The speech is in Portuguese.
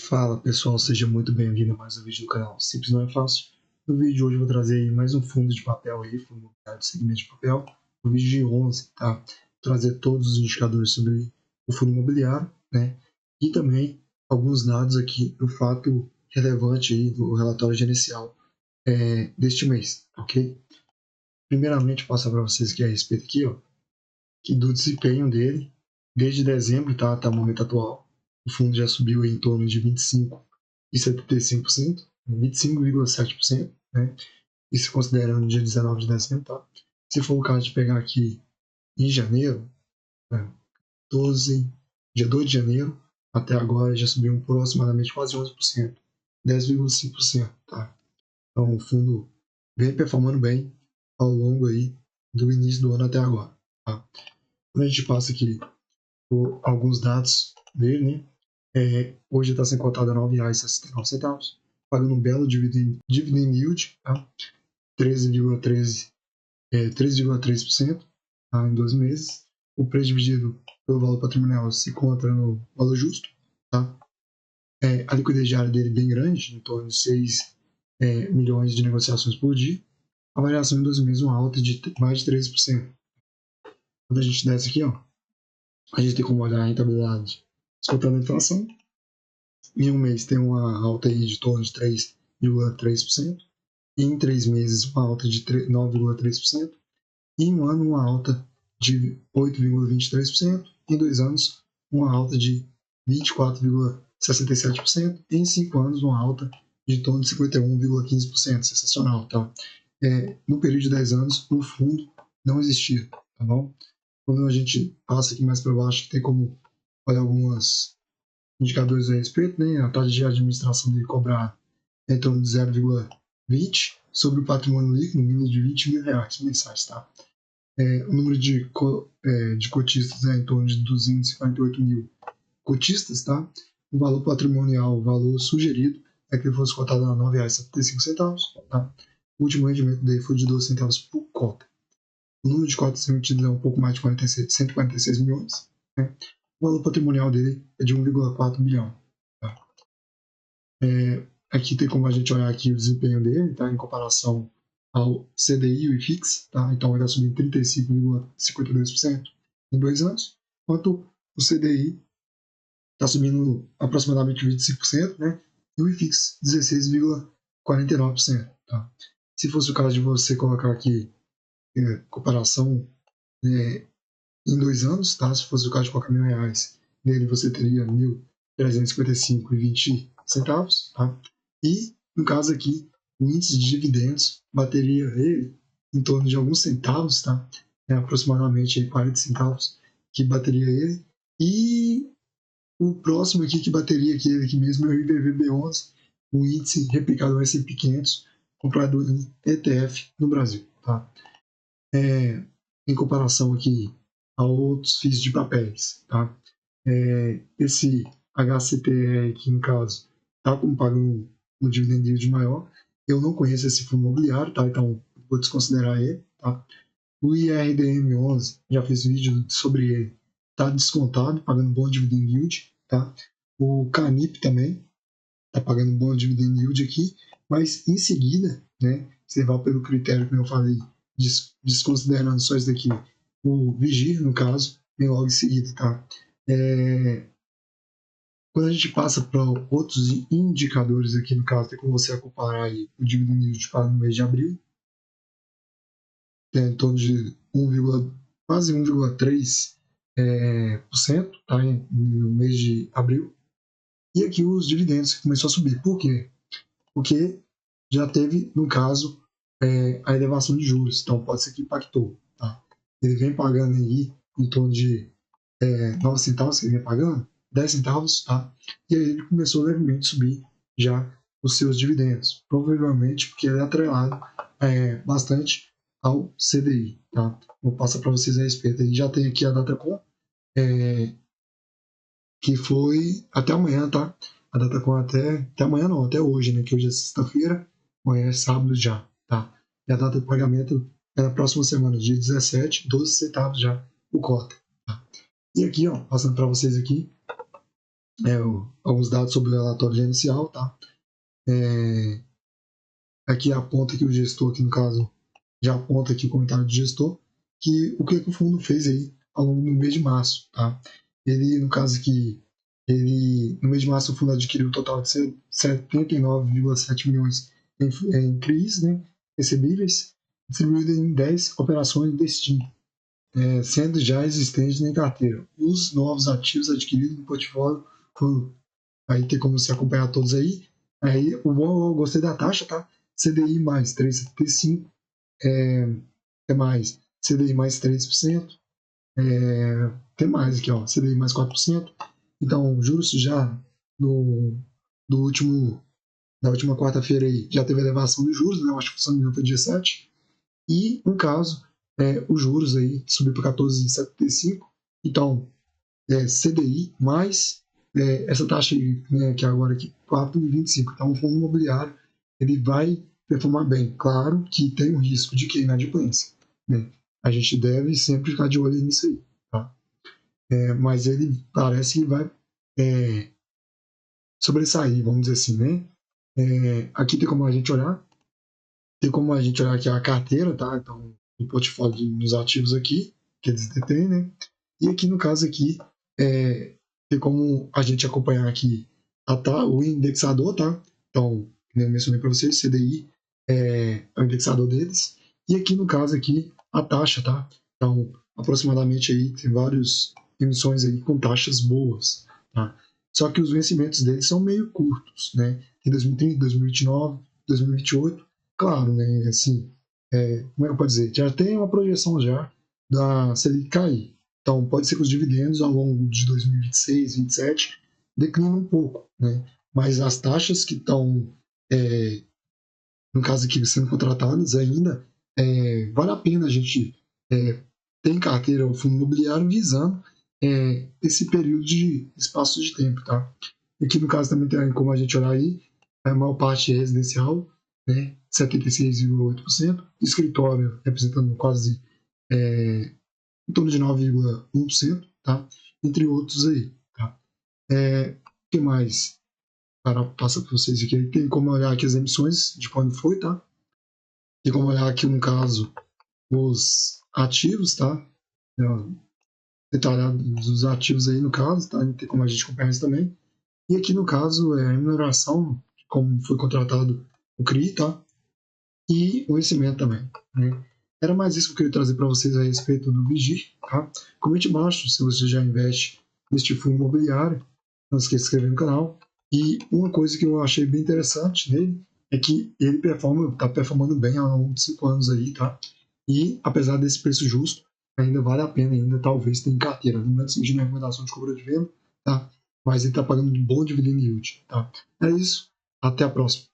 Fala pessoal, seja muito bem-vindo a mais um vídeo do canal Simples Não é Fácil. No vídeo de hoje eu vou trazer aí mais um fundo de papel aí, fundo imobiliário de segmento de papel, no vídeo de 11, tá? Vou trazer todos os indicadores sobre o fundo imobiliário, né? E também alguns dados aqui do fato relevante aí do relatório gerencial deste mês, ok? Primeiramente, passar para vocês aqui a respeito aqui, ó, que do desempenho dele, desde dezembro, tá, até o momento atual. O fundo já subiu em torno de 25,75%, 25,7%, né? Isso considerando o dia 19 de dezembro, tá? Se for o caso de pegar aqui em janeiro, né, dia 2 de janeiro, até agora já subiu por aproximadamente quase 11%, 10,5%, tá? Então o fundo vem performando bem ao longo aí do início do ano até agora, tá? Quando a gente passa aqui por alguns dados dele, né? Hoje está sendo cotado a R$ 9,69, pagando um belo dividend yield, tá? 13,3%, tá? Em 12 meses. O preço dividido pelo valor patrimonial se encontra no valor justo, tá? A liquidez diária dele é bem grande, em torno de 6 milhões de negociações por dia. A variação em 12 meses, uma alta de mais de 13%. Quando a gente desce aqui, ó, a gente tem como olhar a rentabilidade descontando a inflação. Em um mês tem uma alta aí de torno de 3,3%. Em 3 meses, uma alta de 9,3%. Em um ano, uma alta de 8,23%. Em 2 anos, uma alta de 24,67%. Em 5 anos, uma alta de torno de 51,15%. Sensacional, tá? No período de 10 anos, o fundo não existia, tá bom? Quando a gente passa aqui mais para baixo, tem como olhar alguns indicadores a respeito, né? A taxa de administração dele cobrar em torno de 0,20 sobre o patrimônio líquido, no mínimo de R$ 20 mil mensais, tá? O número de cotistas é em torno de 258 mil cotistas, tá? O valor patrimonial, o valor sugerido é que ele fosse cotado a R$ 9,75, tá? O último rendimento dele foi de 12 centavos por cota. O número de cotas emitidas é um pouco mais de 146 milhões, né? O valor patrimonial dele é de 1,4 bilhão. Tá? Aqui tem como a gente olhar aqui o desempenho dele, tá? Em comparação ao CDI e o IFIX, tá? Então ele vai subir 35,52% em 2 anos, enquanto o CDI está subindo aproximadamente 25%, né? E o IFIX 16,49%. Tá? Se fosse o caso de você colocar aqui comparação em 2 anos, tá? Se fosse o caso de colocar R$ 1.000, nele você teria 1.355,20 tá? E, no caso aqui, o índice de dividendos bateria ele em torno de alguns centavos, tá? Aproximadamente aí 40 centavos que bateria ele. E o próximo aqui que bateria aqui, ele aqui mesmo é o IBVB11, o índice replicado no S&P 500, comprado em ETF no Brasil, tá? Em comparação aqui a outros FIIs de papéis, tá? Esse HCTE aqui, no caso, tá como pagando um dividend yield maior. Eu não conheço esse fundo imobiliário, tá? Então vou desconsiderar ele, tá? O IRDM11, já fiz vídeo sobre ele, tá descontado, pagando bom dividend yield, tá? O Canip também tá pagando bom dividend yield aqui, mas em seguida, né, você vai pelo critério que eu falei, desconsiderando só isso daqui, o Vigir, no caso, vem logo em seguida, tá? Quando a gente passa para outros indicadores aqui, no caso, tem como você comparar aí o dividend yield para no mês de abril, tem em torno de quase 1,3%, tá, no mês de abril. E aqui os dividendos que começou a subir. Por quê? Porque já teve, no caso, a elevação de juros. Então pode ser que impactou. Tá? Ele vem pagando aí em torno de 9 centavos, que ele vem pagando, 10 centavos, tá? E aí ele começou levemente a subir já os seus dividendos. Provavelmente porque ele é atrelado bastante ao CDI. Tá? Vou passar para vocês a respeito. Ele já tem aqui a Datacom, que foi até amanhã, tá? A Datacom até amanhã não, até hoje, né? Que hoje é sexta-feira, amanhã é sábado já, tá? E a data de pagamento é na próxima semana, dia 17, 12 centavos já o cota. Tá? E aqui, ó, passando para vocês aqui, alguns dados sobre o relatório gerencial, tá? Aqui aponta que o gestor, aqui no caso, já aponta aqui o comentário do gestor, que o que o fundo fez aí ao longo do mês de março, tá? Ele, no caso aqui, no mês de março o fundo adquiriu um total de 79,7 milhões em CRIs, né, recebíveis, distribuído em 10 operações de destino, sendo já existentes na carteira. Os novos ativos adquiridos no portfólio, aí tem como se acompanhar todos aí. Aí eu gostei da taxa, tá? CDI mais 3,75, tem mais CDI mais 3%, tem mais aqui, ó, CDI mais 4%. Então, juros já no, do último, da última quarta-feira aí já teve elevação dos juros, né? Eu acho que foi dia 7. E, no caso, os juros aí subiu para 14,75. Então, CDI mais essa taxa aí, né, que é agora aqui, 4,25. Então, o fundo imobiliário ele vai performar bem. Claro que tem um risco de que inadimplência, né? A gente deve sempre ficar de olho nisso aí, tá? Mas ele parece que vai sobressair, vamos dizer assim, né? Aqui tem como a gente olhar aqui a carteira, tá? Então, o portfólio dos ativos aqui, que eles detêm, né? E aqui no caso aqui, tem como a gente acompanhar aqui o indexador, tá? Então, como eu mencionei para vocês, CDI é o indexador deles. E aqui no caso aqui, a taxa, tá? Então, aproximadamente aí tem várias emissões aí com taxas boas, tá? Só que os vencimentos deles são meio curtos, né? Em 2030, 2029, 2028, claro, né? Assim, como é que eu posso dizer? Já tem uma projeção já da Selic cair. Então, pode ser que os dividendos ao longo de 2026, 2027 declinem um pouco, né? Mas as taxas que estão, no caso aqui, sendo contratadas ainda, vale a pena a gente ter em carteira o fundo imobiliário visando esse período de espaço de tempo, tá? Aqui no caso também tem como a gente olhar aí, a maior parte é residencial, né? 76,8%, escritório representando quase em torno de 9,1%, tá? Entre outros aí, tá? O que mais? Para passar para vocês aqui. Tem como olhar aqui as emissões de quando foi, tá? Tem como olhar aqui, no caso, os ativos, tá? Detalhado dos ativos aí, no caso, tá? Tem como a gente acompanhar isso também. E aqui, no caso, a remuneração, como foi contratado o CRI, tá? E o vencimento também, né? Era mais isso que eu queria trazer para vocês a respeito do Vigir, tá? Comente embaixo se você já investe neste fundo imobiliário. Não esqueça de se inscrever no canal. E uma coisa que eu achei bem interessante nele é que ele está performando bem ao longo de 5 anos aí, tá? E apesar desse preço justo, ainda vale a pena, ainda talvez ter em carteira. Não é seguindo a recomendação de compra de venda, tá? Mas ele está pagando um bom dividend yield, tá? É isso. Até a próxima.